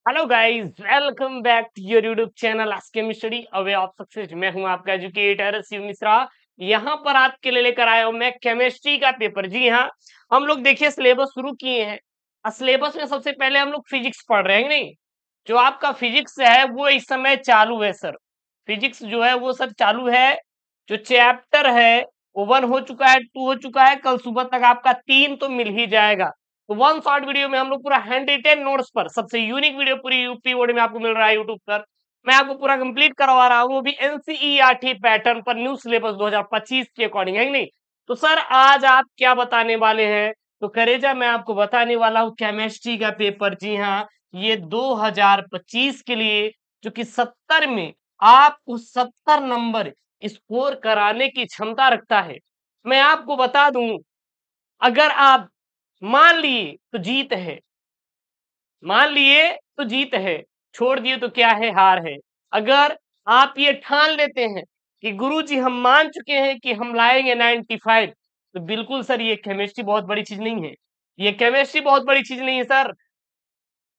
Hello guys, welcome back to your YouTube channel आज के study away of success. मैं हूं आपका एजुकेटर शिव मिश्रा। यहां पर आपके लिए लेकर आया हूं मैं केमिस्ट्री का पेपर। जी हाँ, हम लोग देखिए सिलेबस शुरू किए हैं। सिलेबस में सबसे पहले हम लोग फिजिक्स पढ़ रहे हैं नहीं। जो आपका फिजिक्स है वो इस समय चालू है सर। फिजिक्स जो है वो सर चालू है। जो चैप्टर है वो 1 हो चुका है, 2 हो चुका है, कल सुबह तक आपका 3 तो मिल ही जाएगा। तो वन शॉर्ट वीडियो में हम लोग पूरा हैंड रिटेन नोट्स पर सबसे यूनिक वीडियो पूरी यूपी बोर्ड में आपको मिल रहा है यूट्यूब पर। मैं आपको पूरा कंप्लीट करवा रहा हूँ, वो भी एनसीईआरटी पैटर्न पर, न्यू सिलेबस 2025 के अकॉर्डिंग, है कि नहीं। तो सर आज आप क्या बताने वाले हैं? तो करेजा मैं आपको बताने वाला हूँ केमिस्ट्री का पेपर। जी हाँ, ये 2025 के लिए जो कि 70 में आपको 70 नंबर स्कोर कराने की क्षमता रखता है। मैं आपको बता दूं, अगर आप मान लिए तो जीत है, मान लिए तो जीत है, छोड़ दिए तो क्या है, हार है। अगर आप ये ठान लेते हैं कि गुरुजी हम मान चुके हैं कि हम लाएंगे 95, तो बिल्कुल सर ये केमिस्ट्री बहुत बड़ी चीज नहीं है। ये केमिस्ट्री बहुत बड़ी चीज नहीं है सर।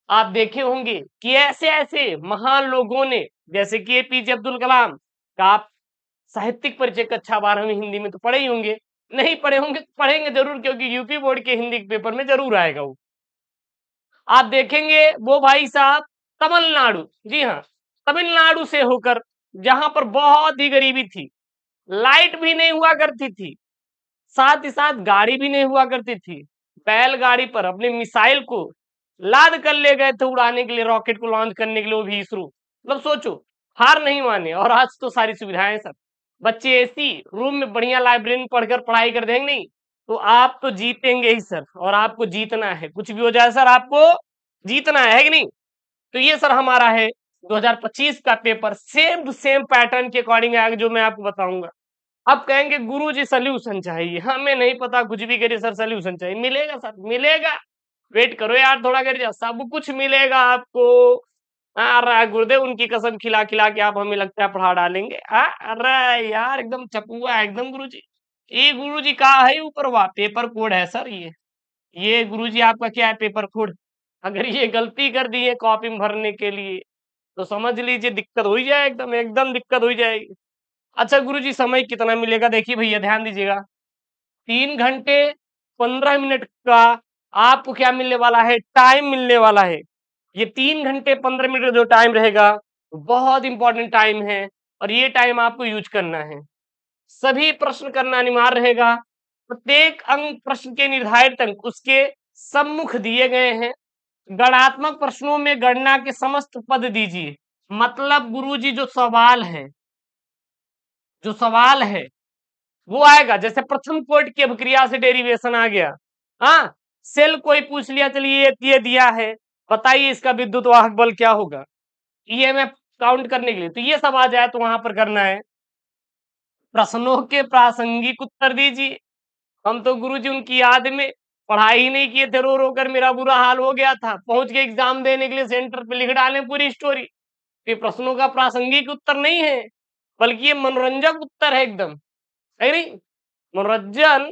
आप देखे होंगे कि ऐसे ऐसे महान लोगों ने, जैसे कि एपीजे अब्दुल कलाम का, आप साहित्यिक परिचय कक्षा 12वीं हिंदी में तो पढ़े ही होंगे। नहीं पढ़े होंगे तो पढ़ेंगे जरूर, क्योंकि यूपी बोर्ड के हिंदी के पेपर में जरूर आएगा वो। आप देखेंगे वो भाई साहब तमिलनाडु, जी हाँ, तमिलनाडु से होकर, जहां पर बहुत ही गरीबी थी, लाइट भी नहीं हुआ करती थी, साथ ही साथ गाड़ी भी नहीं हुआ करती थी, बैलगाड़ी पर अपने मिसाइल को लाद कर ले गए थे उड़ाने के लिए, रॉकेट को लॉन्च करने के लिए, वो भी इसरो। मतलब सोचो, हार नहीं माने। और आज तो सारी सुविधाएं सर, बच्चे एसी रूम में बढ़िया लाइब्रेरी में पढ़कर पढ़ाई कर देंगे नहीं, तो आप तो जीतेंगे ही सर। और आपको जीतना है, कुछ भी हो जाए सर, आपको जीतना है कि नहीं। तो ये सर हमारा है 2025 का paper, same to same pattern के अकॉर्डिंग आएगा जो मैं आपको बताऊंगा। अब कहेंगे गुरुजी सोल्यूशन चाहिए, हमें नहीं पता, कुछ भी करिए सर, सोल्यूशन चाहिए। मिलेगा सर, मिलेगा। वेट करो यार थोड़ा, कर सब कुछ मिलेगा आपको। अरे गुरुदेव उनकी कसम खिला खिला के आप, हमें लगता है पढ़ा डालेंगे। अरे यार एकदम चपुआ है एकदम गुरुजी। ये गुरुजी का है ऊपर, वाह पेपर कोड है सर ये गुरुजी आपका क्या है, पेपर कोड। अगर ये गलती कर दी है कॉपी में भरने के लिए, तो समझ लीजिए दिक्कत हो ही जाए, एकदम एकदम दिक्कत हो ही जाएगी। अच्छा गुरुजी समय कितना मिलेगा? देखिए भैया ध्यान दीजिएगा, 3 घंटे 15 मिनट का आपको क्या मिलने वाला है, टाइम मिलने वाला है। ये 3 घंटे 15 मिनट का जो टाइम रहेगा, बहुत इंपॉर्टेंट टाइम है, और ये टाइम आपको यूज करना है। सभी प्रश्न करना अनिवार्य रहेगा। प्रत्येक अंक प्रश्न के निर्धारित अंक उसके सम्मुख दिए गए हैं। गणात्मक प्रश्नों में गणना के समस्त पद दीजिए। मतलब गुरुजी जो सवाल है वो आएगा, जैसे प्रथम कोट की अभिक्रिया से डेरिवेशन आ गया। हाँ, सेल कोई पूछ लिया, चलिए ये दिया है, बताइए इसका विद्युत वाहक बल क्या होगा, ईएमएफ काउंट करने के लिए, तो ये सब आ जाए तो वहां पर करना है। प्रश्नों के प्रासंगिक उत्तर दीजिए। हम तो गुरुजी उनकी याद में पढ़ाई ही नहीं किए थे, रो रो कर मेरा बुरा हाल हो गया था, पहुंच के एग्जाम देने के लिए सेंटर पे लिख डाले पूरी स्टोरी। ये प्रश्नों का प्रासंगिक उत्तर नहीं है, बल्कि ये मनोरंजक उत्तर है एकदम, है नहीं। मनोरंजन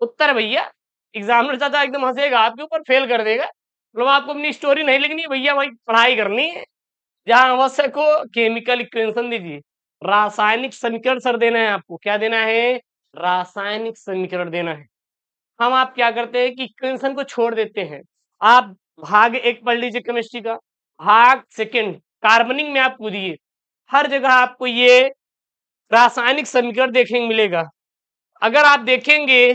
उत्तर है भैया। एग्जामिनर चाचा एकदम हंसेगा आपके ऊपर, फेल कर देगा। मतलब आपको अपनी स्टोरी नहीं लिखनी है भैया, भाई पढ़ाई करनी है। जहां आवश्यक हो केमिकल इक्वेशन दीजिए, रासायनिक समीकरण सर देना है आपको। क्या देना है? रासायनिक समीकरण देना है। हम आप क्या करते हैं कि इक्वेशन को छोड़ देते हैं। आप भाग 1 पढ़ लीजिए केमिस्ट्री का, भाग सेकंड कार्बनिक में आपको दिए, हर जगह आपको ये रासायनिक समीकरण देखने को मिलेगा। अगर आप देखेंगे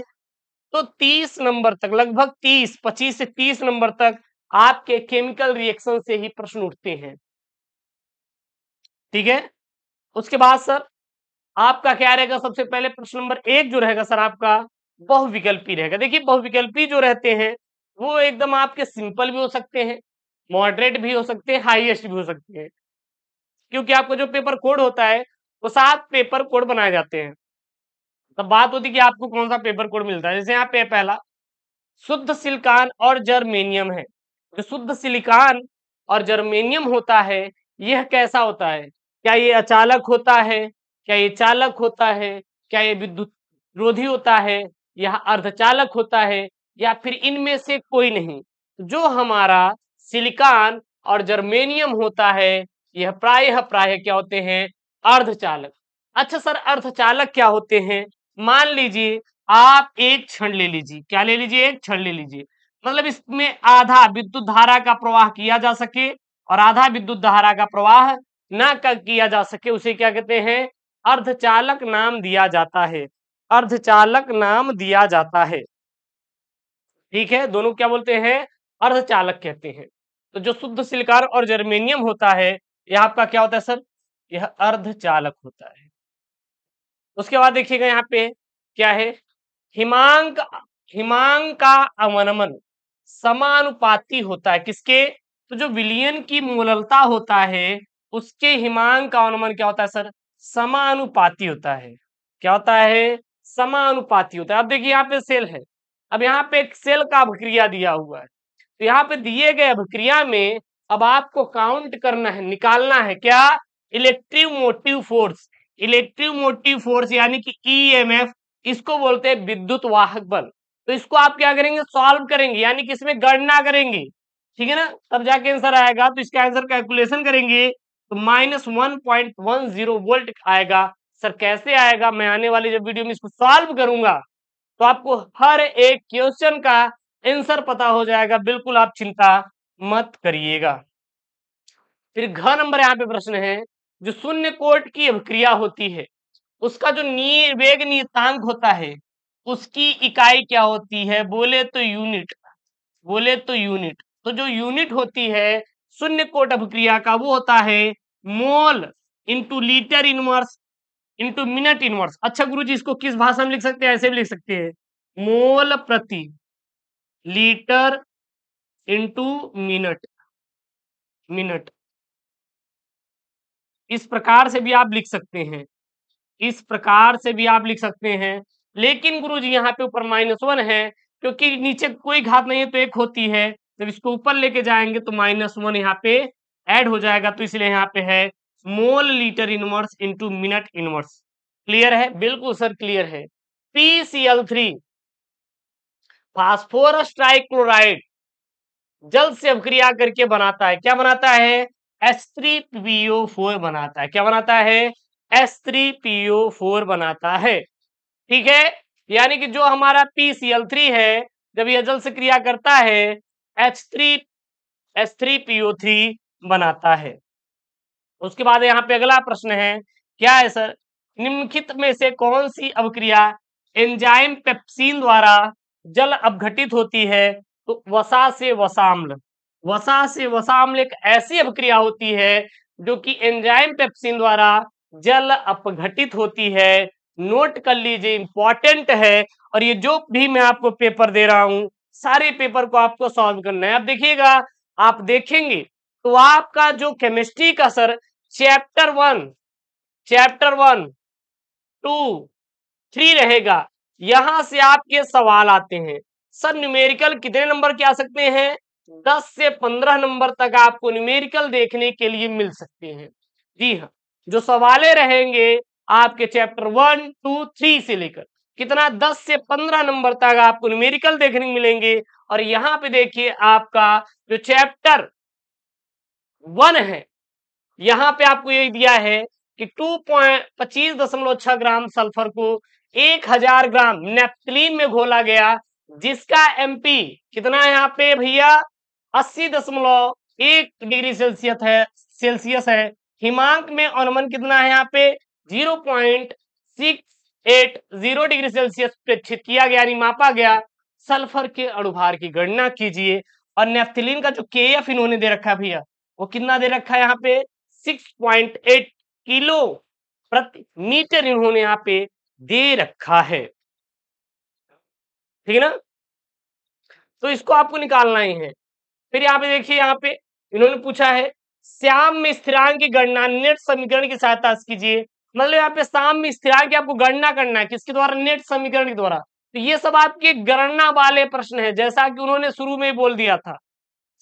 तो 30 नंबर तक, लगभग 25 से 30 नंबर तक आपके केमिकल रिएक्शन से ही प्रश्न उठते हैं। ठीक है, उसके बाद सर आपका क्या रहेगा? सबसे पहले प्रश्न नंबर 1 जो रहेगा सर आपका बहुविकल्पी रहेगा। देखिए बहुविकल्पी जो रहते हैं वो एकदम आपके सिंपल भी हो सकते हैं, मॉडरेट भी हो सकते हैं, हाईएस्ट भी हो सकते हैं। क्योंकि आपका जो पेपर कोड होता है वो 7 पेपर कोड बनाए जाते हैं। तब बात होती है कि आपको कौन सा पेपर कोड मिलता है। जैसे यहाँ पे पहला शुद्ध सिलिकॉन और जर्मेनियम है। जो शुद्ध सिलिकॉन और जर्मेनियम होता है, यह कैसा होता है? क्या ये अचालक होता है, क्या ये चालक होता है, क्या ये विद्युत रोधी होता है, यह अर्धचालक होता है, या फिर इनमें से कोई नहीं? जो हमारा सिलिकॉन और जर्मेनियम होता है यह प्रायः प्रायः क्या होते हैं, अर्धचालक। अच्छा सर अर्धचालक क्या होते हैं? मान लीजिए आप एक क्षण ले लीजिए, क्या ले लीजिए, एक क्षण ले लीजिए, मतलब इसमें आधा विद्युत धारा का प्रवाह किया जा सके और आधा विद्युत धारा का प्रवाह ना किया जा सके, उसे क्या कहते हैं, अर्धचालक नाम दिया जाता है, अर्धचालक नाम दिया जाता है। ठीक है, दोनों क्या बोलते हैं, अर्धचालक कहते हैं। तो जो शुद्ध सिलिकॉन और जर्मेनियम होता है यह आपका क्या होता है सर, यह अर्धचालक होता है। उसके बाद देखिएगा यहाँ पे क्या है, हिमांक, हिमांक का अवनमन समानुपाती होता है किसके, तो जो विलयन की मोललता होता है उसके हिमांक का अवनमन क्या होता है सर, समानुपाती होता है। क्या होता है, समानुपाती होता है। अब देखिए यहाँ पे सेल है, अब यहाँ पे एक सेल का अभिक्रिया दिया हुआ है, तो यहाँ पे दिए गए अभिक्रिया में अब आपको काउंट करना है, निकालना है क्या, electric motive force, electric motive force यानी कि ईएमएफ, इसको बोलते हैं विद्युत वाहक बल। तो इसको आप क्या करेंगे, सॉल्व करेंगे यानी कि इसमें गणना करेंगे, ठीक है ना, तब जाके आंसर आएगा। तो इसका आंसर कैलकुलेशन करेंगे तो -1.10 वोल्ट आएगा। सर कैसे आएगा, मैं आने वाली जब वीडियो में इसको सॉल्व करूंगा तो आपको हर एक क्वेश्चन का आंसर पता हो जाएगा, बिल्कुल आप चिंता मत करिएगा। फिर घ नंबर यहाँ पे प्रश्न है, जो शून्य कोट की अभिक्रिया होती है उसका जो वेग नियतांक होता है उसकी इकाई क्या होती है, बोले तो यूनिट, बोले तो यूनिट। तो जो यूनिट होती है शून्य कोट अभिक्रिया का वो होता है mole into litre inverse into minute inverse. अच्छा गुरुजी इसको किस भाषा में लिख सकते हैं, ऐसे भी लिख सकते हैं, मोल प्रति लीटर इंटू मिनट, मिनट, इस प्रकार से भी आप लिख सकते हैं, इस प्रकार से भी आप लिख सकते हैं। लेकिन गुरुजी यहाँ पे ऊपर -1 है क्योंकि नीचे कोई घात नहीं है तो एक होती है, जब इसको ऊपर लेके जाएंगे तो -1 यहाँ पे ऐड हो जाएगा, तो इसलिए यहाँ पे है mole litre inverse into minute inverse. Clear है, बिल्कुल सर क्लियर है। PCl3 फास्फोरस ट्राइक्लोराइड जल से अभिक्रिया करके बनाता है, क्या बनाता है, H3PO4 बनाता है। क्या बनाता है, H3PO4 बनाता है। ठीक है, यानी कि जो हमारा PCl3 है जब यह जल से क्रिया करता है H3PO3 बनाता है। उसके बाद यहाँ पे अगला प्रश्न है, क्या है सर, निम्नलिखित में से कौन सी अभिक्रिया एंजाइम पेप्सिन द्वारा जल अपघटित होती है, तो वसा से वसाम्ल, वसा से वसाम्ल एक ऐसी अभिक्रिया होती है जो कि एंजाइम पेप्सिन द्वारा जल अपघटित होती है। नोट कर लीजिए, इंपॉर्टेंट है, और ये जो भी मैं आपको पेपर दे रहा हूं सारे पेपर को आपको सॉल्व करना है। अब देखिएगा, आप देखेंगे तो आपका जो केमिस्ट्री का सर चैप्टर 1, 2, 3 रहेगा, यहां से आपके सवाल आते हैं। सर न्यूमेरिकल कितने नंबर के आ सकते हैं, 10 से 15 नंबर तक आपको न्यूमेरिकल देखने के लिए मिल सकते हैं। जी हाँ, जो सवाले रहेंगे आपके चैप्टर 1, 2, 3 से लेकर कितना 10 से 15 नंबर तक आपको न्यूमेरिकल देखने को मिलेंगे। और यहाँ पे देखिए आपका जो चैप्टर 1 है, यहाँ पे आपको ये दिया है कि 25.6 ग्राम सल्फर को 1000 ग्राम नेफ्थलीन में घोला गया, जिसका एमपी कितना है यहाँ पे भैया, 80.1 डिग्री सेल्सियस है। हिमांक में अवनमन कितना है यहाँ पे 0.680 डिग्री सेल्सियस प्रेक्षित किया गया, यानी मापा गया। सल्फर के अणुभार की गणना कीजिए, और नेफ्थलीन का जो केएफ इन्होंने दे रखा है भैया वो कितना दे रखा है यहाँ पे 6.8 किलो प्रति मीटर इन्होंने यहाँ पे दे रखा है, ठीक है ना। तो इसको आपको निकालना ही है। फिर यहाँ पे देखिए, यहाँ पे इन्होंने पूछा है श्याम में स्थिरांक की गणना नेट समीकरण की सहायता से कीजिए। मतलब यहाँ पे श्याम में स्थिरांक की आपको गणना करना है, किसके द्वारा, नेट समीकरण के द्वारा। तो ये सब आपके गणना वाले प्रश्न है, जैसा कि उन्होंने शुरू में बोल दिया था।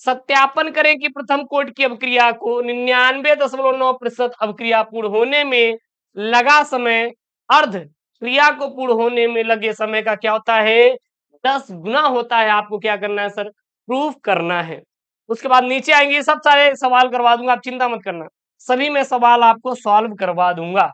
सत्यापन करें कि प्रथम कोट की अभिक्रिया को 99.9% अभिक्रिया पूर्ण होने में लगा समय अर्ध क्रिया को पूर्ण होने में लगे समय का क्या होता है, 10 गुना होता है। आपको क्या करना है सर, प्रूफ करना है। उसके बाद नीचे आएंगे, सब सारे सवाल करवा दूंगा, आप चिंता मत करना, सभी में सवाल आपको सॉल्व करवा दूंगा।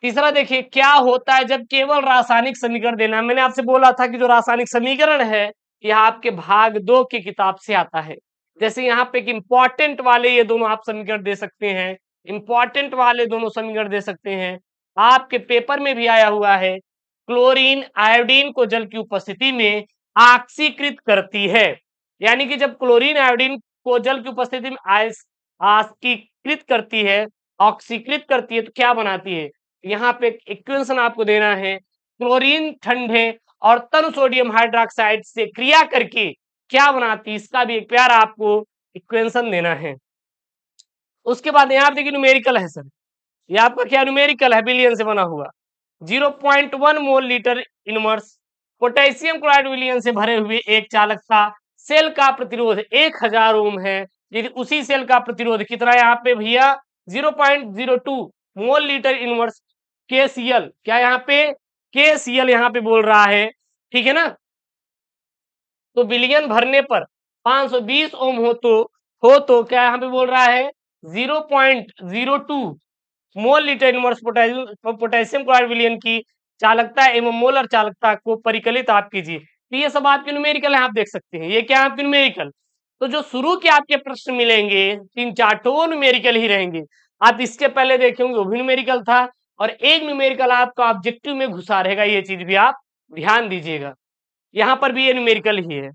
तीसरा देखिए, क्या होता है जब केवल रासायनिक समीकरण देना है। मैंने आपसे बोला था कि जो रासायनिक समीकरण है यह आपके भाग 2 की किताब से आता है। जैसे यहाँ पे एक इंपॉर्टेंट वाले ये दोनों आप समीकरण दे सकते हैं, इंपॉर्टेंट वाले दोनों समीकरण दे सकते हैं। आपके पेपर में भी आया हुआ है, क्लोरीन आयोडीन को जल की उपस्थिति में ऑक्सीकृत करती है। यानी कि जब क्लोरीन आयोडीन को जल की उपस्थिति में ऑक्सीकृत करती है, ऑक्सीकृत करती है, तो क्या बनाती है। यहाँ पे इक्वेशन आपको देना है, क्लोरीन ठंडे और तन सोडियम हाइड्रोक्साइड से क्रिया करके क्या बनाती है, इसका भी एक प्यारा आपको इक्वेशन देना है। उसके बाद यहाँ देखिए न्यूमेरिकल है सर, ये आपका क्या न्यूमेरिकल है, बिलियन से बना हुआ। 0.1 mole litre inverse potassium chloride विलयन से भरे हुए एक चालक का सेल का प्रतिरोध 1000 ओम है। यदि उसी सेल का प्रतिरोध कितना है यहाँ पे भैया, 0.02 मोल लीटर इनवर्स KCl, क्या यहाँ पे KCl यहाँ पे बोल रहा है, ठीक है ना। तो बिलियन भरने पर 520 ओम हो तो क्या यहाँ पे बोल रहा है 0.02 mole litre inverse potassium chloride विलयन की चालकता एवं मोलर चालकता को परिकलित आप कीजिए। तो ये सब आपके न्यूमेरिकल है, आप देख सकते हैं, ये क्या है आपके न्यूमेरिकल। तो जो शुरू के आपके प्रश्न मिलेंगे 3-4 तो न्यूमेरिकल ही रहेंगे। आप इसके पहले देखेंगे वो भी न्यूमेरिकल था, और एक न्यूमेरिकल आपका ऑब्जेक्टिव में घुसा रहेगा, ये चीज भी आप ध्यान दीजिएगा। यहाँ पर भी ये न्यूमेरिकल ही है।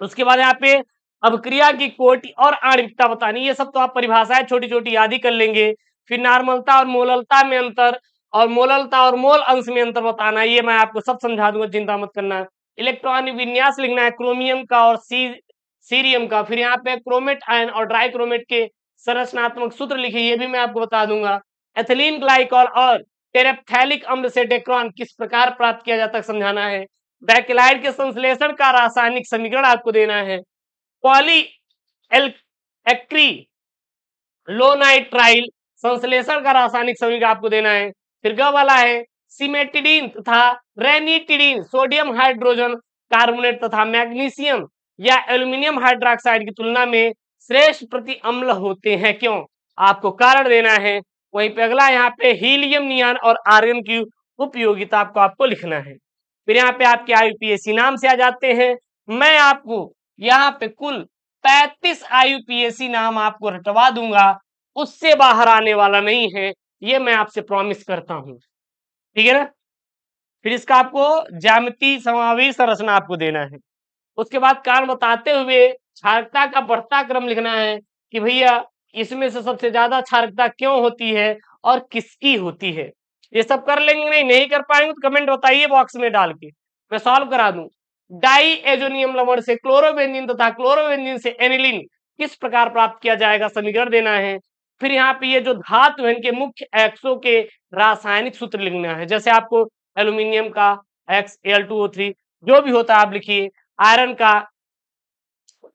उसके बाद यहाँ पे अभिक्रिया की कोटि और आणविकता बतानी, ये सब तो आप परिभाषाएं छोटी छोटी याद ही कर लेंगे। फिर नॉर्मलता और मोललता में अंतर, और मोललता और मोल अंश में अंतर बताना, ये मैं आपको सब समझा दूंगा, चिंता मत करना। इलेक्ट्रॉनिक विन्यास लिखना है क्रोमियम का और सीरियम का। फिर यहाँ पे क्रोमेट आयन और ड्राई क्रोमेट के संरचनात्मक सूत्र लिखे, ये भी मैं आपको बता दूंगा। एथिलीन ग्लाइकॉल और टेरेप्थैलिक अम्ल से डेक्रोन किस प्रकार प्राप्त किया जाता है समझाना है। बैक्लाइड के संश्लेषण का रासायनिक समीकरण आपको देना है। पॉली एक्री लोनाइट्राइल संश्लेषण का रासायनिक समीकरण आपको देना है। फिर ग वाला है सिमेटिडीन तथा रेनिटिडीन सोडियम हाइड्रोजन कार्बोनेट तथा मैग्नीशियम या एल्यूमिनियम हाइड्रोक्साइड की तुलना में श्रेष्ठ प्रति अम्ल होते हैं, क्यों, आपको कारण देना है। वहीं पे अगला यहाँ पे हीलियम नियॉन और आर्गन की उपयोगिता आपको लिखना है। फिर यहाँ पे आपके IUPAC नाम से आ जाते हैं। मैं आपको यहाँ पे कुल 35 IUPAC नाम आपको रटवा दूंगा, उससे बाहर आने वाला नहीं है, ये मैं आपसे प्रॉमिस करता हूं, ठीक है ना। फिर इसका आपको ज्यामिति समावेश संरचना आपको देना है। उसके बाद कारण बताते हुए क्षारकता का बढ़ता क्रम लिखना है कि भैया इसमें से सबसे ज्यादा क्षारकता क्यों होती है और किसकी होती है। ये सब कर लेंगे, नहीं कर पाएंगे तो कमेंट बताइए बॉक्स में डाल के, मैं सॉल्व करा दूं। डाई एजोनियम लवण से क्लोरोबेंजीन तथा क्लोरोबेंजीन से एनिलीन किस प्रकार प्राप्त किया जाएगा, समीकरण देना है। फिर यहाँ पे ये जो धातु है इनके मुख्य एक्सों के रासायनिक सूत्र लिखना है। जैसे आपको एल्यूमिनियम का X Al2O3 जो भी होता है आप लिखिए, आयरन का,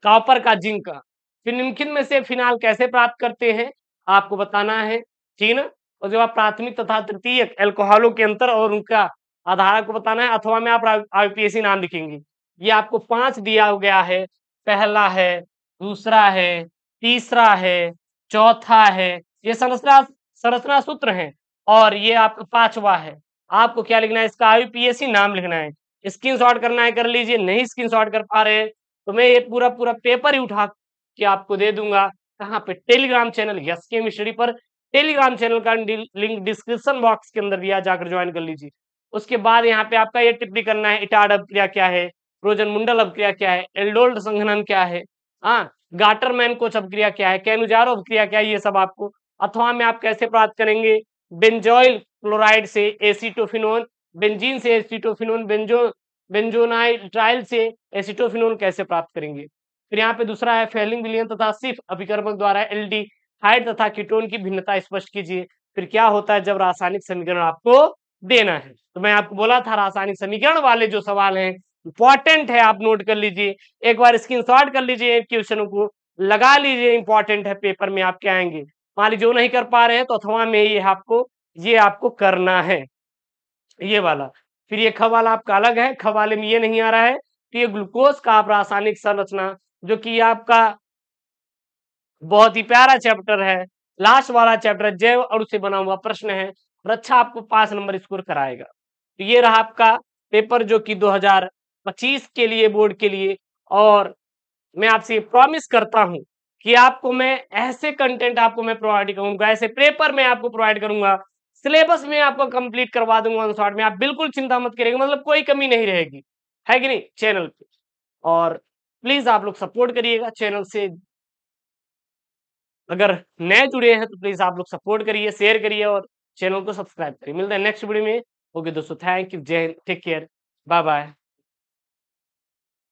कॉपर का, जिंक का। फिर निम्नलिखित में से फिनाल कैसे प्राप्त करते हैं आपको बताना है, ठीक है ना। और जब आप प्राथमिक तथा तृतीयक एल्कोहलों के अंतर और उनका आधार को बताना है, अथवा में आप IUPAC नाम लिखेंगे। ये आपको 5 दिया गया है, पहला है, दूसरा है, तीसरा है, चौथा है, ये संरचना संरचना सूत्र है, और ये आपका 5वां है। आपको क्या लिखना है, इसका IUPAC नाम लिखना है। स्क्रीनशॉट करना है कर लीजिए, नहीं स्क्रीनशॉट कर पा रहे हैं तो मैं ये पूरा पूरा पेपर ही उठा के आपको दे दूंगा। कहाँ पे, टेलीग्राम चैनल यस केम स्टडी पर, टेलीग्राम चैनल का लिंक डिस्क्रिप्शन बॉक्स के अंदर दिया, जाकर ज्वाइन कर लीजिए। उसके बाद यहाँ पे आपका ये टिप्पणी करना है, इटाड अपक्रिया क्या है, रोजन मुंडल अपक्रिया क्या है, एल्डोल्ड संघनन क्या है, हाँ, गाटरमैन कोच अपक्रिया क्या है, कैनुजारो अपक्रिया क्या है, ये सब आपको। अथवा में आप कैसे प्राप्त करेंगे, बेंजोइल क्लोराइड से एसीटोफिनोन, बेंजीन से एसीटोफिनोन, बेंजोनाइट्राइल से एसिटोफिनोन कैसे प्राप्त करेंगे। फिर यहाँ पे दूसरा है फेलिंग विलयन तथा सिर्फ अभिकर्मक द्वारा एल्डिहाइड तथा कीटोन की भिन्नता स्पष्ट कीजिए। फिर क्या होता है जब रासायनिक समीकरण आपको देना है। तो मैं आपको बोला था रासायनिक समीकरण वाले जो सवाल हैं इंपॉर्टेंट है, आप नोट कर लीजिए, एक बार स्क्रीनशॉट कर लीजिए, क्वेश्चनों को लगा लीजिए, इंपॉर्टेंट है, पेपर में आपके आएंगे। मान लीजिए जो नहीं कर पा रहे हैं तो अथवा में ये आपको करना है, ये वाला। फिर ये ख वाला आपका अलग है, ख वाले में ये नहीं आ रहा है। तो ये ग्लूकोज का आप रासायनिक संरचना जो कि आपका बहुत ही प्यारा चैप्टर है, लास्ट वाला चैप्टर जैव अणु से बना हुआ प्रश्न है और अच्छा आपको 5 नंबर स्कोर कराएगा। तो ये रहा आपका पेपर जो कि 2025 के लिए बोर्ड के लिए। और मैं आपसे प्रॉमिस करता हूं कि आपको मैं ऐसे कंटेंट आपको मैं प्रोवाइड करूंगा, ऐसे पेपर मैं आपको प्रोवाइड करूंगा, सिलेबस में आपको कंप्लीट करवा दूंगा ऑन शॉर्ट में, आप बिल्कुल चिंता मत करिएगा, मतलब कोई कमी नहीं रहेगी, है कि नहीं चैनल पे। और प्लीज आप लोग सपोर्ट करिएगा चैनल से, अगर नए जुड़े हैं तो प्लीज आप लोग सपोर्ट करिए, शेयर करिए और चैनल को सब्सक्राइब करिए। मिलते हैं नेक्स्ट वीडियो में। ओके दोस्तों, थैंक यू, जय हिंद, टेक केयर, बाय बाय।